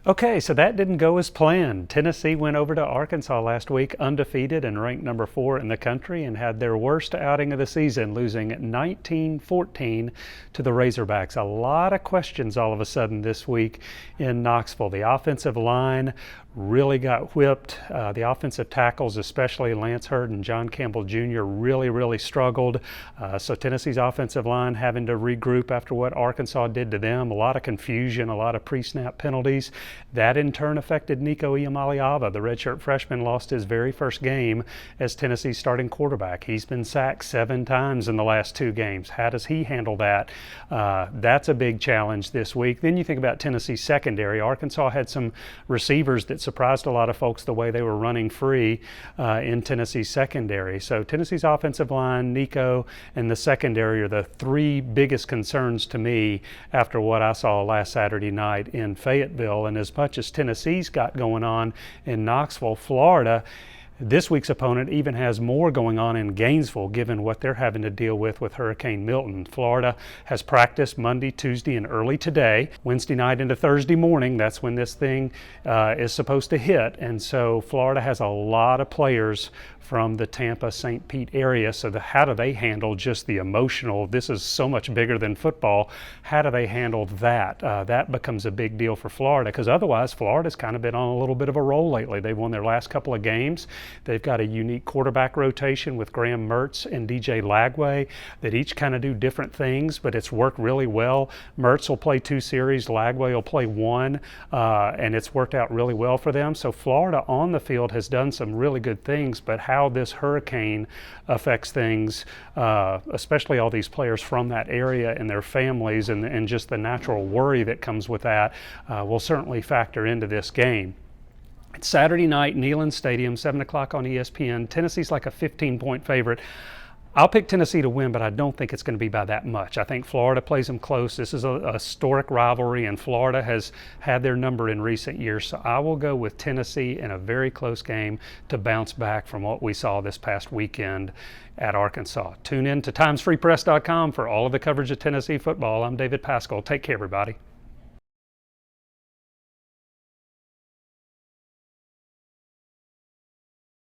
Okay, so that didn't go as planned. Tennessee went over to Arkansas last week undefeated and ranked number 4 in the country and had their worst outing of the season, losing 19-14 to the Razorbacks. A lot of questions all of a sudden this week in Knoxville. The offensive line really got whipped. The offensive tackles, especially Lance Hurd and John Campbell Jr., really struggled. So Tennessee's offensive line having to regroup after what Arkansas did to them. A lot of confusion, a lot of pre-snap penalties. That in turn affected Nico Iamaleava. The redshirt freshman lost his very first game as Tennessee's starting quarterback. He's been sacked 7 times in the last 2 games. How does he handle that? That's a big challenge this week. Then you think about Tennessee's secondary. Arkansas had some receivers that surprised a lot of folks the way they were running free in Tennessee's secondary. So Tennessee's offensive line, Nico, and the secondary are the 3 biggest concerns to me after what I saw last Saturday night in Fayetteville. And as much as Tennessee's got going on in Knoxville, Florida, this week's opponent even has more going on in Gainesville, given what they're having to deal with Hurricane Milton. Florida has practiced Monday, Tuesday, and early today. Wednesday night into Thursday morning, that's when this thing is supposed to hit. And so Florida has a lot of players from the Tampa, St. Pete area. So how do they handle just the emotional? This is so much bigger than football. How do they handle that? That becomes a big deal for Florida, because otherwise Florida's kind of been on a little bit of a roll lately. They've won their last couple of games. They've got a unique quarterback rotation with Graham Mertz and DJ Lagway that each kind of do different things, but it's worked really well. Mertz will play 2 series, Lagway will play 1, and it's worked out really well for them. So Florida on the field has done some really good things, but how this hurricane affects things, especially all these players from that area and their families, and just the natural worry that comes with that, will certainly factor into this game. It's Saturday night, Neyland Stadium, 7 o'clock on ESPN. Tennessee's like a 15-point favorite. I'll pick Tennessee to win, but I don't think it's going to be by that much. I think Florida plays them close. This is a historic rivalry, and Florida has had their number in recent years. So I will go with Tennessee in a very close game to bounce back from what we saw this past weekend at Arkansas. Tune in to TimesFreePress.com for all of the coverage of Tennessee football. I'm David Pascal. Take care, everybody.